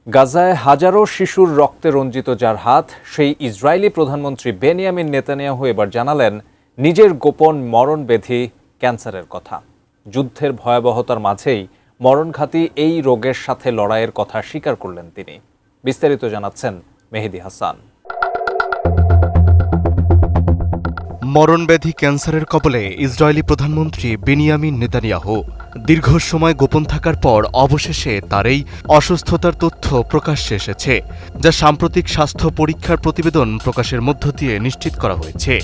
গাজায় হাজারো শিশুর রক্তে রঞ্জিত যার হাত, সেই ইসরায়েলি প্রধানমন্ত্রী বেনিয়ামিন নেতানিয়াহু এবার জানালেন নিজের গোপন মরণব্যাধি ক্যান্সারের কথা। যুদ্ধের ভয়াবহতার মাঝেই মরণঘাতী এই রোগের সাথে লড়াইয়ের কথা স্বীকার করলেন তিনি। বিস্তারিত জানাচ্ছেন মেহেদী হাসান। মরণব্যাধি ক্যান্সারের কবলে ইসরায়েলি প্রধানমন্ত্রী বেনিয়ামিন নেতানিয়াহু। দীর্ঘ সময় গোপন থাকার পর অবশেষে তার এই অসুস্থতার তথ্য প্রকাশ্যে এসেছে, যা সাম্প্রতিক স্বাস্থ্য পরীক্ষার প্রতিবেদন প্রকাশের মধ্য দিয়ে নিশ্চিত করা হয়েছে।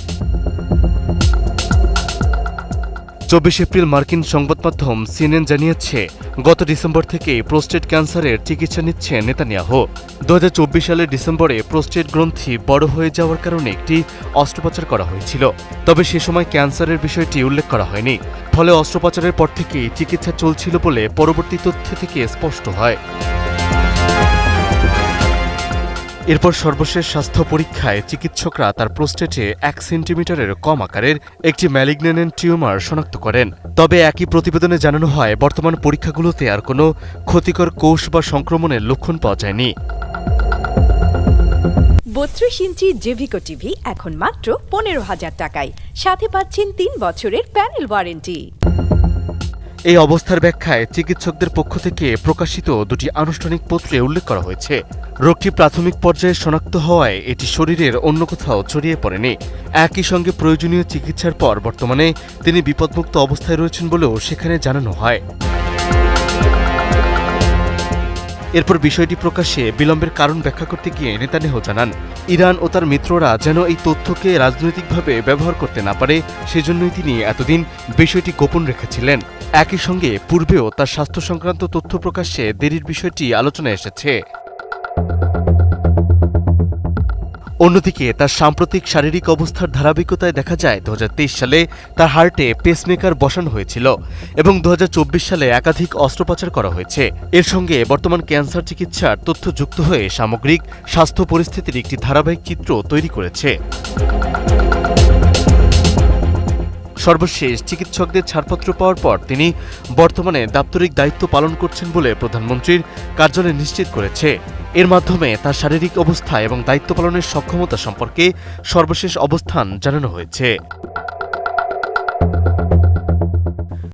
24 এপ্রিল মার্কিন সংবাদমাধ্যম সিএনএন জানিয়েছে, গত ডিসেম্বর থেকে প্রোস্টেট ক্যান্সারের চিকিৎসা নিচ্ছে নেতানিয়াহু। 2024 সালের ডিসেম্বরে প্রোস্টেট গ্রন্থি বড় হয়ে যাওয়ার কারণে একটি অস্ত্রোপচার করা হয়েছিল, তবে সে সময় ক্যান্সারের বিষয়টি উল্লেখ করা হয়নি। ফলে অস্ত্রোপচারের পর থেকেই চিকিৎসা চলছিল বলে পরবর্তী তথ্য থেকে স্পষ্ট হয়। এরপর সর্বশেষ স্বাস্থ্য পরীক্ষায় চিকিৎসকরা তার প্রোস্টেটে 1 সেন্টিমিটারের কম আকারের একটি ম্যালিগন্যান্ট টিউমার শনাক্ত করেন। তবে একই প্রতিবেদনে জানানো হয়, বর্তমান পরীক্ষাগুলোতে আর কোনো ক্ষতিকর কোষ বা সংক্রমণের লক্ষণ পাওয়া যায়নি। 32 ইঞ্চি জেভিকো টিভি এখন মাত্র 15,000 টাকায়, সাথে পাচ্ছেন 3 বছরের প্যানেল ওয়ারেন্টি। এই অবস্থার ব্যাখ্যায় চিকিৎসকদের পক্ষ থেকে প্রকাশিত দুটি আনুষ্ঠানিক পত্রে উল্লেখ করা হয়েছে, রোগটি প্রাথমিক পর্যায়ে শনাক্ত হওয়ায় এটি শরীরের অন্য কোথাও ছড়িয়ে পড়েনি। একই সঙ্গে প্রয়োজনীয় চিকিৎসার পর বর্তমানে তিনি বিপদমুক্ত অবস্থায় রয়েছেন বলেও সেখানে জানানো হয়। এরপর বিষয়টি প্রকাশ্যে বিলম্বের কারণ ব্যাখ্যা করতে গিয়ে নেতানিয়াহু জানান, ইরান ও তার মিত্ররা যেন এই তথ্যকে রাজনৈতিকভাবে ব্যবহার করতে না পারে, সেজন্যই তিনি এতদিন বিষয়টি গোপন রেখেছিলেন। একই সঙ্গে পূর্বেও তার স্বাস্থ্য সংক্রান্ত তথ্য প্রকাশ্যে দেরির বিষয়টি আলোচনায় এসেছে। অন্যদিকে তার সাম্প্রতিক শারীরিক অবস্থার ধারাবাহিকতায় দেখা যায়, 2023 সালে তার হার্টে পেসমেকার বসানো হয়েছিল এবং 2024 সালে একাধিক অস্ত্রোপচার করা হয়েছে। এর সঙ্গে বর্তমান ক্যান্সার চিকিৎসার তথ্য যুক্ত হয়ে সামগ্রিক স্বাস্থ্য পরিস্থিতির একটি ধারাবাহিক চিত্র তৈরি করেছে। সর্বশেষ চিকিৎসকদের ছাড়পত্র পাওয়ার পর তিনি বর্তমানে দাপ্তরিক দায়িত্ব পালন করছেন বলে প্রধানমন্ত্রীর কার্যালয় নিশ্চিত করেছে। এর মাধ্যমে তার শারীরিক অবস্থা এবং দায়িত্ব পালনের সক্ষমতা সম্পর্কে সর্বশেষ অবস্থান জানানো হয়েছে।